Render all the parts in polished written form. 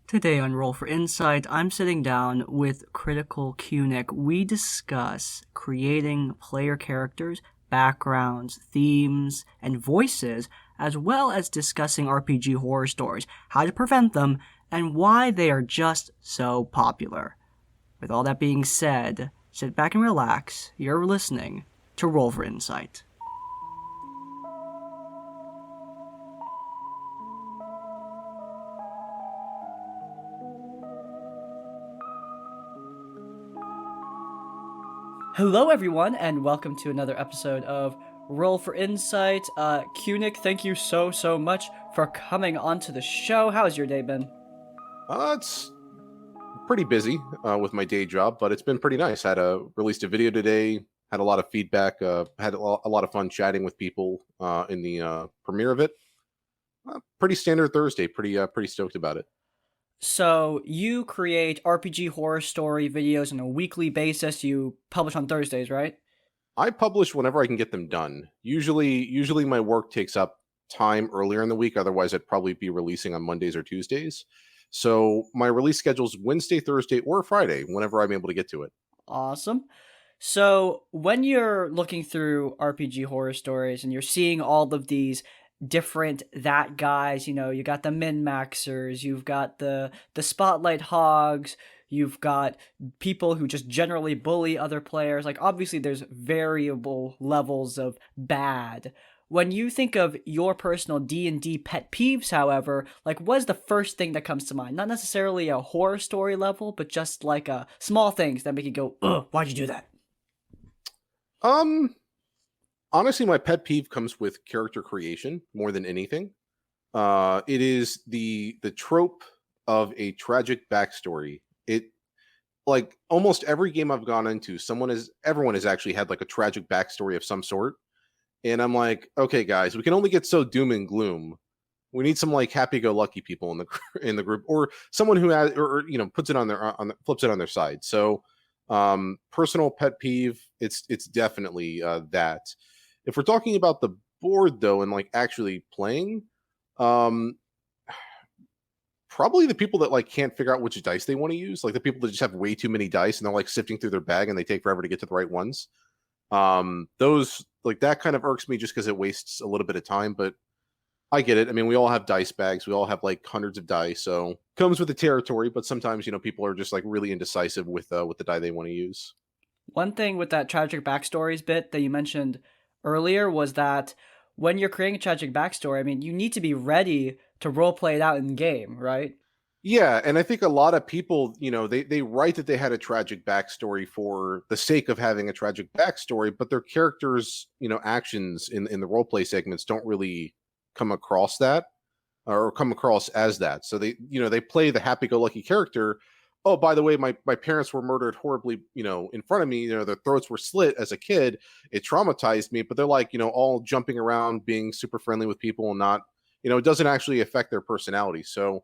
Today on Roll for Insight, I'm sitting down with Critical Kunic. We discuss creating player characters, backgrounds, themes, and voices, as well as discussing RPG horror stories, how to prevent them, and why they are just so popular. With all that being said, sit back and relax. You're listening to Roll for Insight. Hello, everyone, and welcome to another episode of Roll for Insight. Kunic, thank you so much for coming onto the show. How has your day been? It's pretty busy with my day job, but it's been pretty nice. Released a video today, had a lot of feedback, had a lot of fun chatting with people in the premiere of it. Pretty standard Thursday. Pretty stoked about it. So, you create RPG horror story videos on a weekly basis. You publish on Thursdays, right? I publish whenever I can get them done. Usually my work takes up time earlier in the week. Otherwise, I'd probably be releasing on Mondays or Tuesdays. So my release schedule is Wednesday, Thursday, or Friday, whenever I'm able to get to it. Awesome. So, when you're looking through RPG horror stories and you're seeing all of these different that guys, you got the min-maxers, you've got the spotlight hogs, you've got people who just generally bully other players. Like, obviously there's variable levels of bad. When you think of your personal D&D pet peeves, however, like, what's the first thing that comes to mind? Not necessarily a horror story level, but just like small things that make you go, ugh, why'd you do that? Um, Honestly, my pet peeve comes with character creation more than anything. It is the trope of a tragic backstory. It like almost every game I've gone into, everyone has actually had like a tragic backstory of some sort. And I'm like, okay, guys, we can only get so doom and gloom. We need some like happy-go-lucky people in the in the group, or someone who has, or puts it flips it on their side. So, personal pet peeve, it's definitely that. If we're talking about the board though, and like actually playing, um, probably the people that like can't figure out which dice they want to use, like the people that just have way too many dice and they're like sifting through their bag and they take forever to get to the right ones. Those like that kind of irks me just because it wastes a little bit of time, but I get it. I mean, we all have dice bags. We all have like hundreds of dice, so comes with the territory. But sometimes, people are just like really indecisive with the die they want to use. One thing with that tragic backstories bit that you mentioned earlier was that when you're creating a tragic backstory, I mean, you need to be ready to role play it out in game, right? Yeah, and I think a lot of people, they write that they had a tragic backstory for the sake of having a tragic backstory, but their characters, actions in the role play segments don't really come across that or come across as that. So they play the happy-go-lucky character. Oh, by the way, my parents were murdered horribly, in front of me. Their throats were slit as a kid. It traumatized me. But they're like, all jumping around, being super friendly with people, and not, it doesn't actually affect their personality. So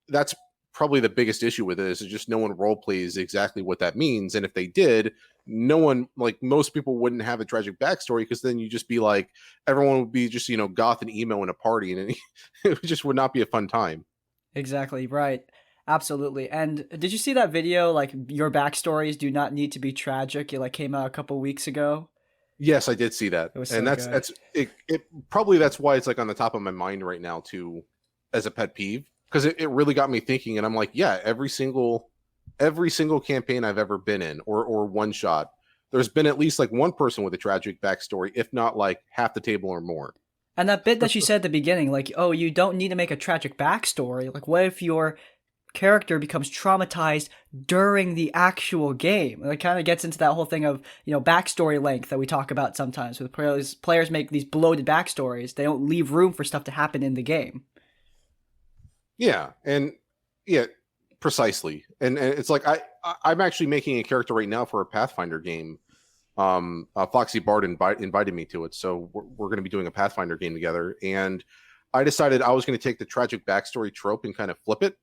that's probably the biggest issue with it is just no one role plays exactly what that means. And if they did, no one, like most people, wouldn't have a tragic backstory, because then you just be like, everyone would be just goth and emo in a party, and it just would not be a fun time. Exactly, right. Absolutely. And did you see that video, like, your backstories do not need to be tragic? It, like, came out a couple weeks ago. Yes, I did see that, It was and so good. that's it. It probably that's why it's like on the top of my mind right now too, as a pet peeve, because it really got me thinking. And I'm like, yeah, every single campaign I've ever been in, or one shot, there's been at least like one person with a tragic backstory, if not like half the table or more. And that bit that you said at the beginning, like, oh, you don't need to make a tragic backstory. Like, what if your character becomes traumatized during the actual game? It kind of gets into that whole thing of, backstory length that we talk about sometimes. With players make these bloated backstories, they don't leave room for stuff to happen in the game. Yeah, and yeah, precisely. And it's like I'm actually making a character right now for a Pathfinder game. Foxy Bard invited me to it, so we're going to be doing a Pathfinder game together. And I decided I was going to take the tragic backstory trope and kind of flip it.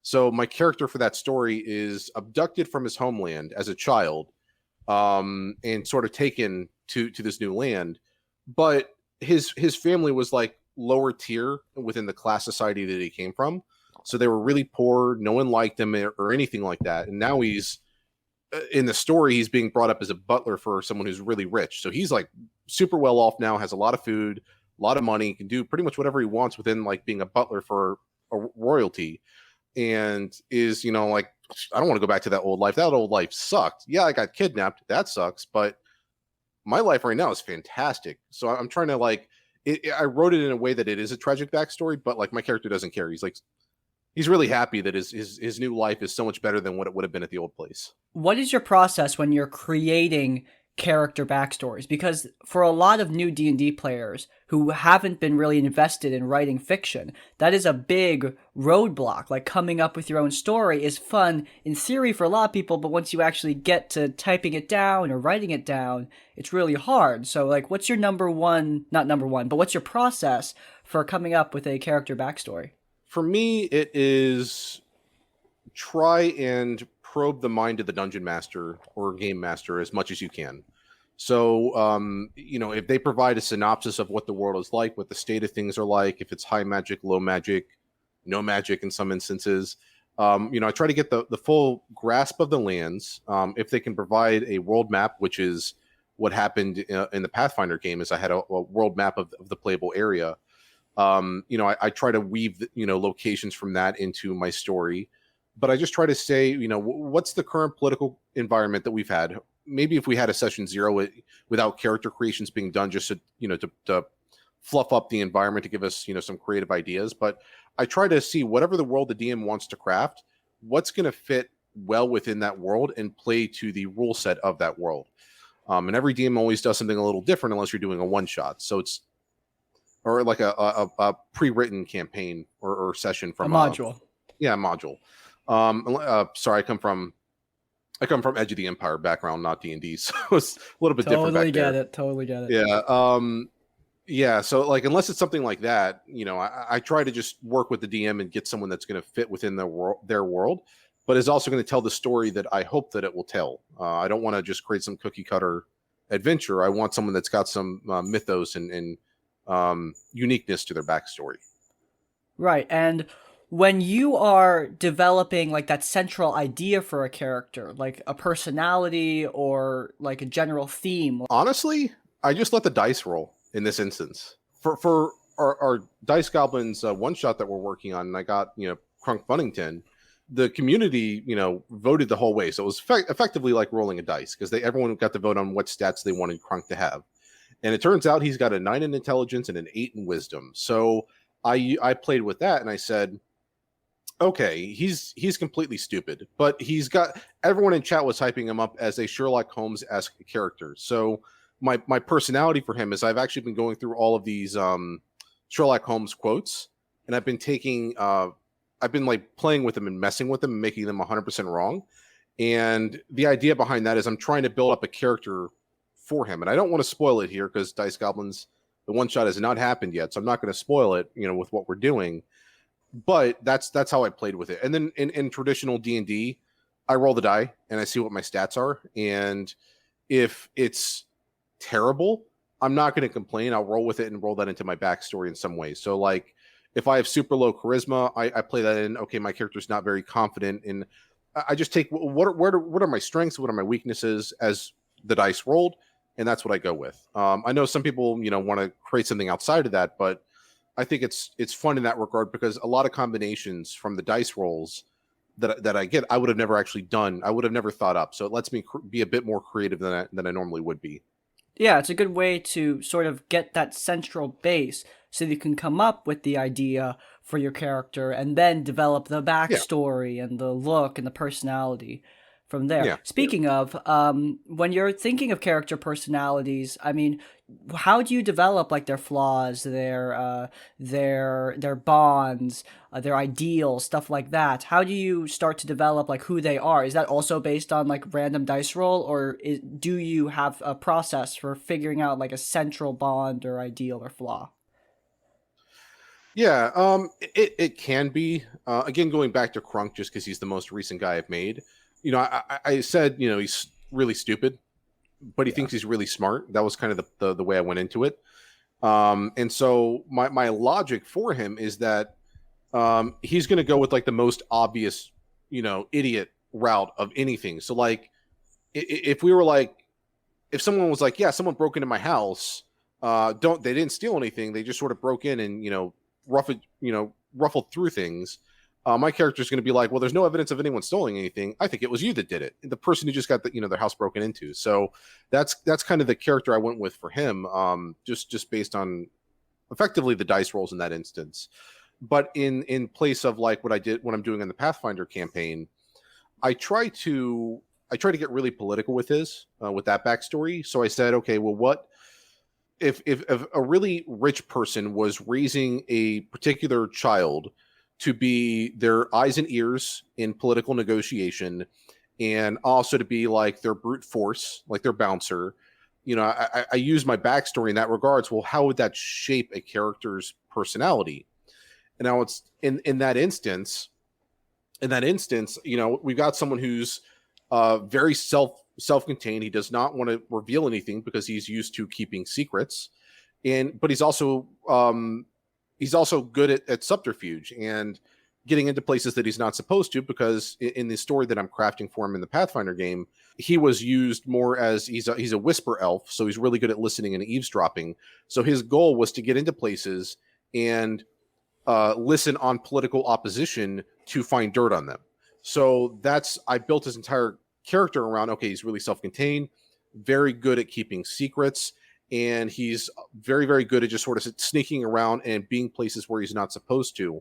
So my character for that story is abducted from his homeland as a child, and sort of taken to this new land. But his family was like lower tier within the class society that he came from. So they were really poor. No one liked him or anything like that. And now he's in the story, he's being brought up as a butler for someone who's really rich. So he's like super well off now, has a lot of food, a lot of money, can do pretty much whatever he wants within like being a butler for a royalty, and is, like, I don't want to go back to that old life. That old life sucked. Yeah, I got kidnapped. That sucks. But my life right now is fantastic. So I'm trying to like, I wrote it in a way that it is a tragic backstory, but like my character doesn't care. He's like, he's really happy that his new life is so much better than what it would have been at the old place. What is your process when you're creating character backstories? Because for a lot of new D&D players who haven't been really invested in writing fiction, that is a big roadblock. Like, coming up with your own story is fun in theory for a lot of people, but once you actually get to typing it down or writing it down, it's really hard. So like, what's your number one, not number one, but what's your process for coming up with a character backstory? For me, it is try and probe the mind of the dungeon master or game master as much as you can. So, if they provide a synopsis of what the world is like, what the state of things are like, if it's high magic, low magic, no magic in some instances, I try to get the full grasp of the lands. If they can provide a world map, which is what happened in the Pathfinder game, is I had a world map of the playable area. I try to weave, locations from that into my story, but I just try to say, what's the current political environment that we've had? Maybe if we had a session 0 without character creations being done, just to fluff up the environment to give us, some creative ideas. But I try to see whatever the world the DM wants to craft, what's going to fit well within that world and play to the rule set of that world. And every DM always does something a little different unless you're doing a one shot. So it's, or like a pre-written campaign or session A from module. a module. Sorry, I come from Edge of the Empire background, not D&D, so it's a little bit different Totally back get there. it. Totally get it. Yeah. Yeah. So like, unless it's something like that, I try to just work with the DM and get someone that's going to fit within their world, but is also going to tell the story that I hope that it will tell. I don't want to just create some cookie cutter adventure. I want someone that's got some mythos and uniqueness to their backstory. Right. And when you are developing like that central idea for a character, like a personality or like a general theme. Honestly, I just let the dice roll in this instance. For our Dice Goblins one shot that we're working on, and I got, Crunk Bunnington, the community, voted the whole way. So it was effectively like rolling a dice, because everyone got to vote on what stats they wanted Crunk to have. And it turns out he's got a 9 in intelligence and an 8 in wisdom. So I played with that and I said, okay, he's completely stupid, but he's got, everyone in chat was hyping him up as a Sherlock Holmes-esque character. So my personality for him is, I've actually been going through all of these Sherlock Holmes quotes, and I've been like playing with them and messing with them and making them 100% wrong. And the idea behind that is I'm trying to build up a character for him. And I don't want to spoil it here because Dice Goblins, the one shot has not happened yet. So I'm not going to spoil it, with what we're doing. But that's how I played with it. And then in traditional D&D, I roll the die and I see what my stats are. And if it's terrible, I'm not going to complain. I'll roll with it and roll that into my backstory in some way. So like, if I have super low charisma, I play that in. Okay, my character's not very confident, and I just take what are my strengths, what are my weaknesses as the dice rolled, and that's what I go with. I know some people want to create something outside of that, but I think it's fun in that regard, because a lot of combinations from the dice rolls that I get, I would have never actually done. I would have never thought up. So it lets me be a bit more creative than I normally would be. Yeah, it's a good way to sort of get that central base so that you can come up with the idea for your character and then develop the Yeah, backstory and the look and the personality from there. yeah. Speaking of, when you're thinking of character personalities, I mean, how do you develop like their flaws, their bonds, their ideals, stuff like that? How do you start to develop like who they are? Is that also based on like random dice roll, or do you have a process for figuring out like a central bond or ideal or flaw? Yeah, it can be. Again, going back to Crunk, just because he's the most recent guy I've made. I said, he's really stupid, but he Yeah. thinks he's really smart. That was kind of the way I went into it. And so my logic for him is that he's going to go with like the most obvious, idiot route of anything. So like, if we were like, if someone was like, yeah, someone broke into my house, they didn't steal anything, they just sort of broke in and ruffled through things. My character is going to be like, well, there's no evidence of anyone stealing anything. I think it was you that did it, the person who just got their house broken into. So that's kind of the character I went with for him, just based on effectively the dice rolls in that instance. But in place of like what I'm doing in the Pathfinder campaign, I try to get really political with with that backstory. So I said, okay, well, what if a really rich person was raising a particular child to be their eyes and ears in political negotiation, and also to be like their brute force, like their bouncer. I use my backstory in that regards. Well, how would that shape a character's personality? And now it's in that instance, we've got someone who's very self-contained. He does not want to reveal anything because he's used to keeping secrets, but he's also good at subterfuge and getting into places that he's not supposed to, because in the story that I'm crafting for him in the Pathfinder game, he was used more as he's a whisper elf, so he's really good at listening and eavesdropping. So his goal was to get into places and listen on political opposition to find dirt on them. So I built his entire character around, okay, he's really self-contained, very good at keeping secrets, and he's very, very good at just sort of sneaking around and being places where he's not supposed to.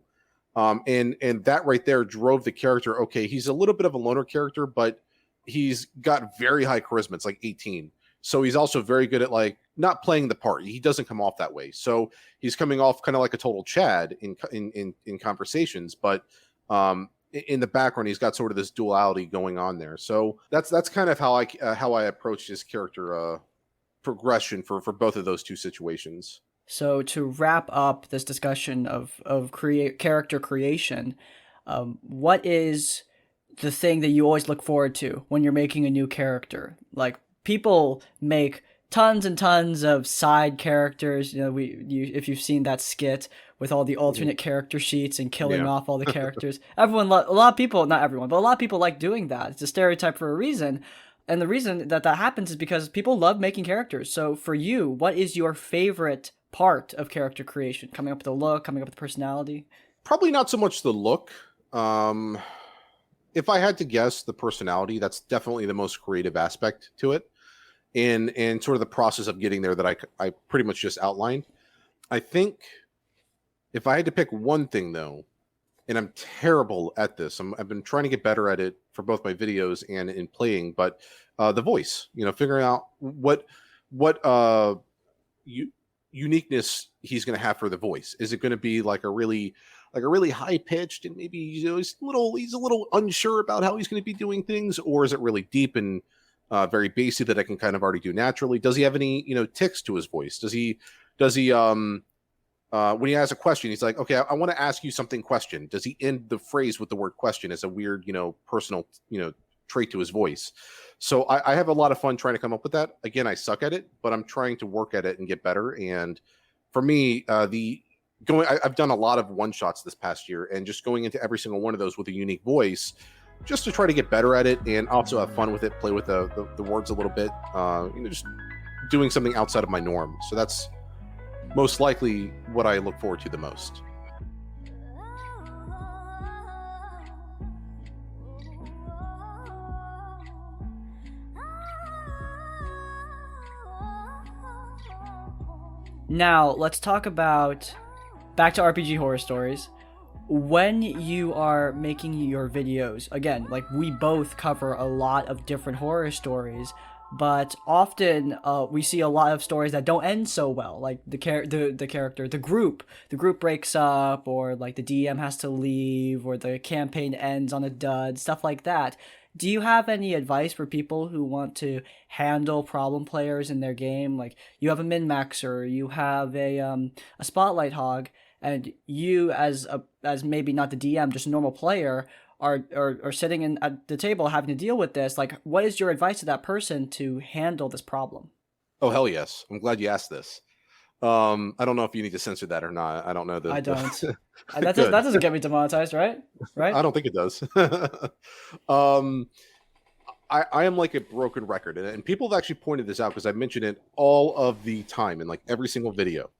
And that right there drove the character. Okay, he's a little bit of a loner character, but he's got very high charisma. It's like 18. So he's also very good at like not playing the part. He doesn't come off that way. So he's coming off kind of like a total Chad in conversations, but in the background he's got sort of this duality going on there. So that's kind of how I approached his character progression for both of those two situations. So to wrap up this discussion of character creation, what is the thing that you always look forward to when you're making a new character? Like, people make tons and tons of side characters. If you've seen that skit with all the alternate character sheets and killing Yeah. off all the characters, a lot of people, not everyone, but a lot of people like doing that. It's a stereotype for a reason. And the reason that happens is because people love making characters. So for you, what is your favorite part of character creation? Coming up with the look, coming up with the personality? Probably not so much the look. If I had to guess, the personality, that's definitely the most creative aspect to it. And sort of the process of getting there that I pretty much just outlined. I think if I had to pick one thing, though, and I'm terrible at this, I've been trying to get better at it for both my videos and in playing, but the voice, figuring out what uniqueness he's going to have for the voice. Is it going to be like a really high pitched, and maybe he's a little unsure about how he's going to be doing things, or is it really deep and very basic that I can kind of already do naturally? Does he have any ticks to his voice? Does he when he has a question, he's like, okay, I want to ask you something question. Does he end the phrase with the word question as a weird, personal, trait to his voice? So I have a lot of fun trying to come up with that. Again, I suck at it, but I'm trying to work at it and get better. And for me, I've done a lot of one shots this past year, and just going into every single one of those with a unique voice, just to try to get better at it and also have fun with it, play with the words a little bit, just doing something outside of my norm. So that's most likely what I look forward to the most. Now, let's talk about back to RPG horror stories. When you are making your videos, again, like, we both cover a lot of different horror stories, but often we see a lot of stories that don't end so well. Like the group breaks up, or like the DM has to leave, or the campaign ends on a dud, stuff like that. Do you have any advice for people who want to handle problem players in their game? Like, you have a min-maxer, you have a spotlight hog, and you as maybe not the DM, just a normal player, are sitting at the table having to deal with this. Like, what is your advice to that person to handle this problem? Oh, hell yes. I'm glad you asked this. I don't know if you need to censor that or not. I don't know I don't. the That good. doesn't get me demonetized, right? I Right? don't think it does. um, I am like a broken record, and people have actually pointed this out because I mention it all of the time in like every single video.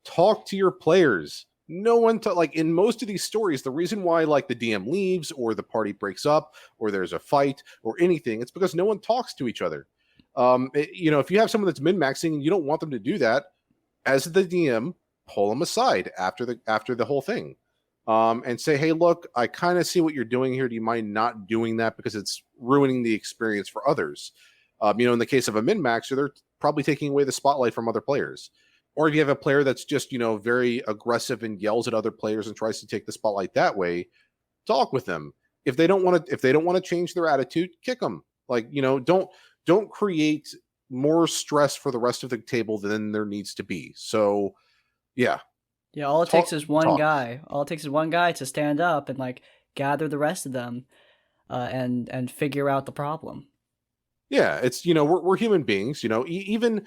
Talk to your players. No one like in most of these stories, the reason why like the DM leaves or the party breaks up or there's a fight or anything, it's because no one talks to each other. If you have someone that's min maxing and you don't want them to do that, as the DM, pull them aside after the whole thing, and say, "Hey, look, I kind of see what you're doing here. Do you mind not doing that because it's ruining the experience for others?" In the case of a min maxer, they're probably taking away the spotlight from other players. Or if you have a player that's just very aggressive and yells at other players and tries to take the spotlight that way, talk with them. If they don't want to change their attitude, kick them. Like don't create more stress for the rest of the table than there needs to be. So yeah, Yeah, all it takes talk is one talk. guy. All it takes is one guy to stand up and like gather the rest of them, and figure out the problem. Yeah, it's we're human beings. Even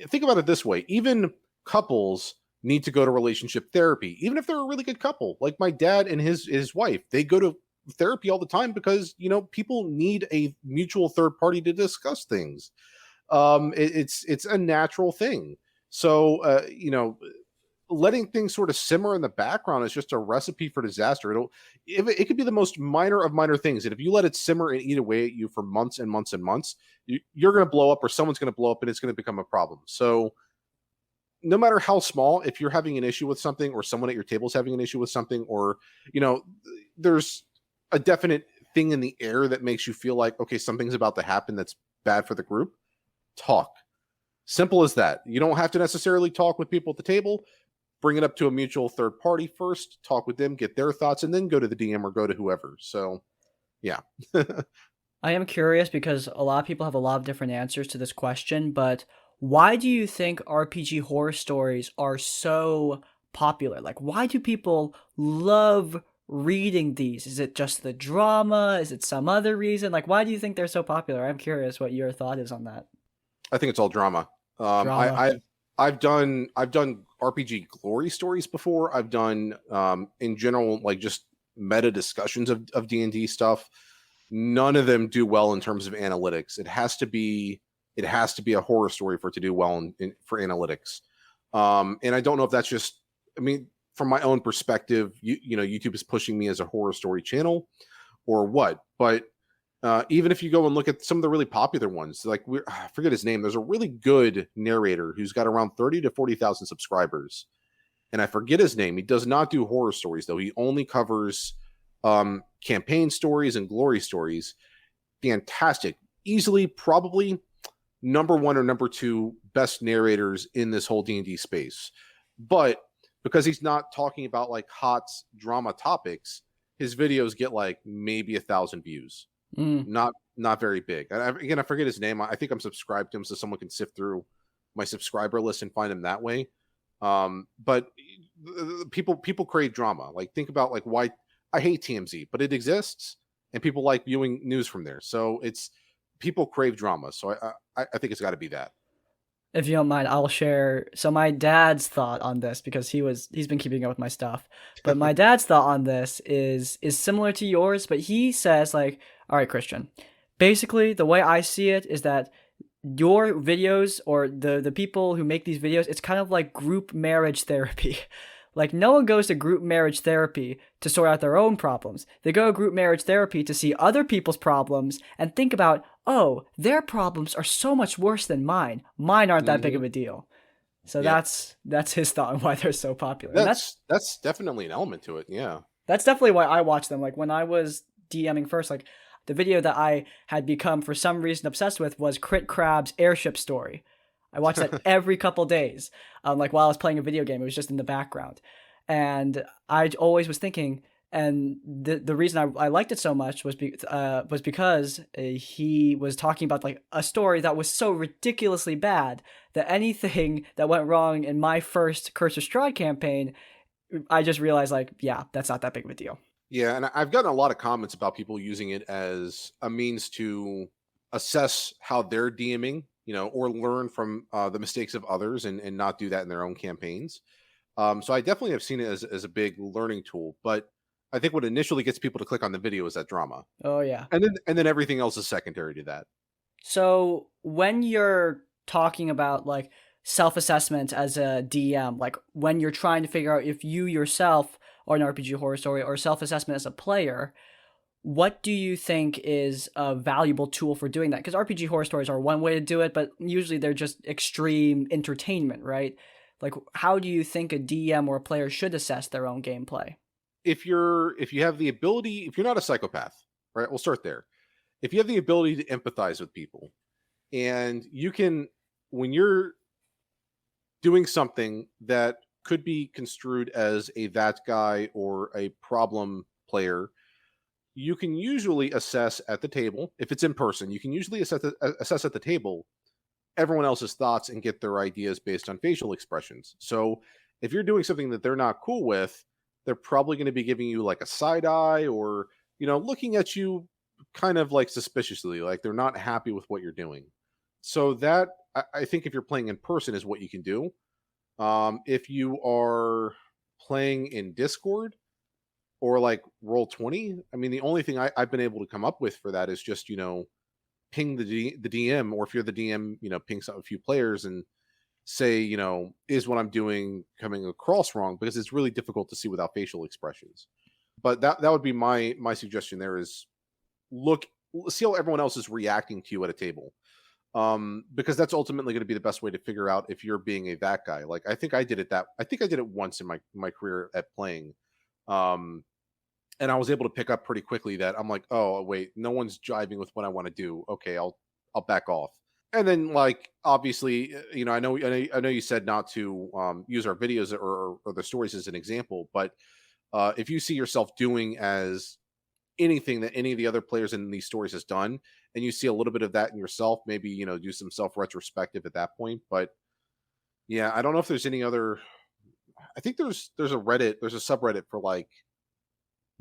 think about it this way: even couples need to go to relationship therapy, even if they're a really good couple. Like my dad and his wife, they go to therapy all the time because people need a mutual third party to discuss things. It's a natural thing. So letting things sort of simmer in the background is just a recipe for disaster. It could be the most minor of minor things, and if you let it simmer and eat away at you for months and months and months, you're going to blow up, or someone's going to blow up, and it's going to become a problem. So no matter how small, if you're having an issue with something, or someone at your table is having an issue with something, or you know, there's a definite thing in the air that makes you feel like okay, something's about to happen that's bad for the group. Talk. Simple as that. You don't have to necessarily talk with people at the table. Bring it up to a mutual third party first, talk with them, get their thoughts, and then go to the DM or go to whoever. So, yeah. I am curious because a lot of people have a lot of different answers to this question, but why do you think RPG horror stories are so popular? Like, why do people love reading these? Is it just the drama? Is it some other reason? Like, why do you think they're so popular? I'm curious what your thought is on that. I think it's all drama. Drama. I've done RPG glory stories before. I've done in general like just meta discussions of D&D stuff. None of them do well in terms of analytics. It has to be a horror story for it to do well for analytics. And I don't know if that's just, I mean, from my own perspective, YouTube is pushing me as a horror story channel or what. But even if you go and look at some of the really popular ones, like I forget his name. There's a really good narrator who's got around 30 to 40,000 subscribers, and I forget his name. He does not do horror stories though. He only covers campaign stories and glory stories. Fantastic, easily probably number one or number two best narrators in this whole D&D space. But because he's not talking about like hot drama topics, his videos get like maybe 1,000 views. Mm. Not very big. And again, I forget his name. I think I'm subscribed to him, so someone can sift through my subscriber list and find him that way. But people crave drama. Like think about like why I hate TMZ, but it exists, and people like viewing news from there. So it's people crave drama. So I think it's got to be that. If you don't mind, I'll share. So my dad's thought on this because he's been keeping up with my stuff. But my dad's thought on this is similar to yours, but he says like, all right, Christian. Basically, the way I see it is that your videos or the people who make these videos, it's kind of like group marriage therapy. Like no one goes to group marriage therapy to sort out their own problems. They go to group marriage therapy to see other people's problems and think about, oh, their problems are so much worse than mine. Mine aren't that big Mm-hmm. of a deal. So Yep. that's his thought on why they're so popular. And That's definitely an element to it. Yeah. that's definitely why I watch them. Like when I was DMing first, like the video that I had become for some reason obsessed with was Crit Crab's airship story. I watched that every couple days. Like while I was playing a video game, it was just in the background, and I always was thinking. And the reason I liked it so much was because he was talking about like a story that was so ridiculously bad that anything that went wrong in my first Curse of Strahd campaign, I just realized like, yeah, that's not that big of a deal. Yeah, and I've gotten a lot of comments about people using it as a means to assess how they're DMing or learn from the mistakes of others and not do that in their own campaigns. So I definitely have seen it as a big learning tool. But I think what initially gets people to click on the video is that drama, Oh yeah. and then everything else is secondary to that. So when you're talking about like self-assessment as a DM, like when you're trying to figure out if you yourself are an RPG horror story or self-assessment as a player, what do you think is a valuable tool for doing that? Because RPG horror stories are one way to do it, but usually they're just extreme entertainment, right? Like, how do you think a DM or a player should assess their own gameplay? If you have the ability, if you're not a psychopath, right? We'll start there. If you have the ability to empathize with people, and you can, when you're doing something that could be construed as a that guy or a problem player, you can usually assess at the table. If it's in person, you can usually assess at the table everyone else's thoughts and get their ideas based on facial expressions. So if you're doing something that they're not cool with, they're probably going to be giving you like a side eye, or looking at you kind of like suspiciously, like they're not happy with what you're doing. So that, I think, if you're playing in person, is what you can do. If you are playing in Discord or like Roll20, I mean, the only thing I've been able to come up with for that is just ping the DM, or if you're the DM, ping a few players and say, is what I'm doing coming across wrong? Because it's really difficult to see without facial expressions. But that would be my suggestion. There is, look, see how everyone else is reacting to you at a table, because that's ultimately going to be the best way to figure out if you're being a that guy. Like I think I did it once in my career at playing. And I was able to pick up pretty quickly that I'm like, oh wait, no one's jiving with what I want to do. Okay, I'll back off. And then, like, obviously, I know you said not to use our videos or the stories as an example, but if you see yourself doing as anything that any of the other players in these stories has done, and you see a little bit of that in yourself, maybe do some self retrospective at that point. But yeah, I don't know if there's any other. I think there's a subreddit for like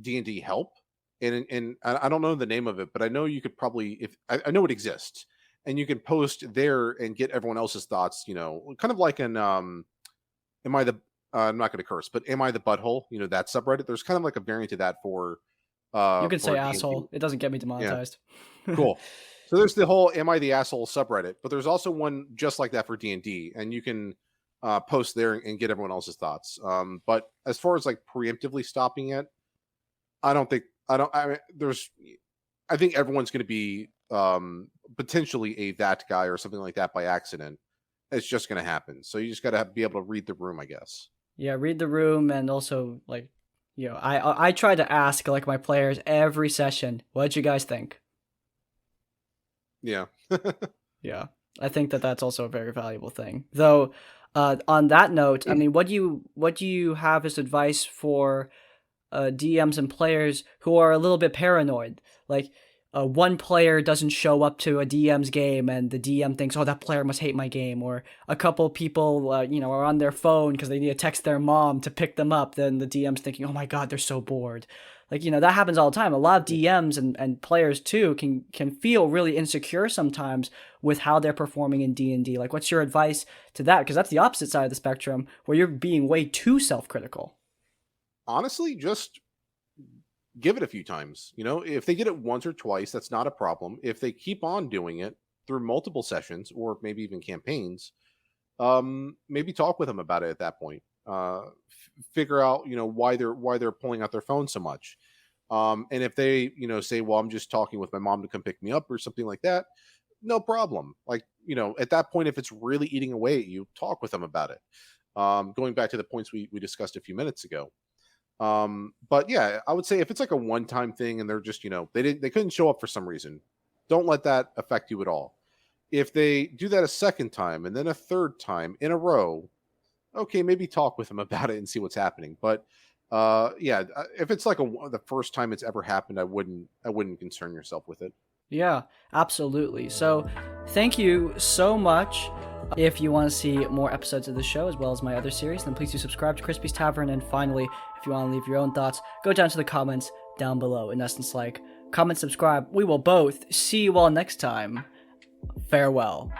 D&D help, and I don't know the name of it, but I know you could probably, if I know it exists, and you can post there and get everyone else's thoughts. Kind of like an am I the I'm not going to curse, but am I the butthole? That subreddit. There's kind of like a variant of that You can say for D&D. asshole. It doesn't get me Yeah, demonetized. cool. So there's the whole "Am I the asshole" subreddit, but there's also one just like that for D&D, and you can post there and get everyone else's thoughts. But as far as like preemptively stopping it, I don't think I don't. I mean, I think everyone's going to be potentially a that guy or something like that by accident. It's just going to happen. So you just got to be able to read the room, I guess. Yeah, read the room, and also like, I try to ask like my players every session, what'd you guys think? Yeah. Yeah, I think that that's also a very valuable thing. Though, on that note, I mean, what do you have as advice for DMs and players who are a little bit paranoid? Like, one player doesn't show up to a DM's game, and the DM thinks, "Oh, that player must hate my game." Or a couple people, are on their phone because they need to text their mom to pick them up. Then the DM's thinking, "Oh my God, they're so bored." Like, that happens all the time. A lot of DMs and players too can feel really insecure sometimes with how they're performing in D&D. Like, what's your advice to that? Because that's the opposite side of the spectrum, where you're being way too self-critical. Honestly, just give it a few times. If they get it once or twice, that's not a problem. If they keep on doing it through multiple sessions or maybe even campaigns, maybe talk with them about it at that point. Figure out why they're pulling out their phone so much. And if they say, well, I'm just talking with my mom to come pick me up or something like that, no problem. Like, at that point, if it's really eating away at you, talk with them about it. Going back to the points we discussed a few minutes ago. But yeah, I would say if it's like a one-time thing and they're just they couldn't show up for some reason, don't let that affect you at all. If they do that a second time and then a third time in a row, okay, maybe talk with them about it and see what's happening. But yeah, if it's like the first time it's ever happened, I wouldn't concern yourself with it. Yeah, absolutely. So, thank you so much. If you want to see more episodes of the show as well as my other series, then please do subscribe to Crispy's Tavern. And finally, if you want to leave your own thoughts, go down to the comments down below. In essence, like, comment, subscribe. We will both see you all next time. Farewell.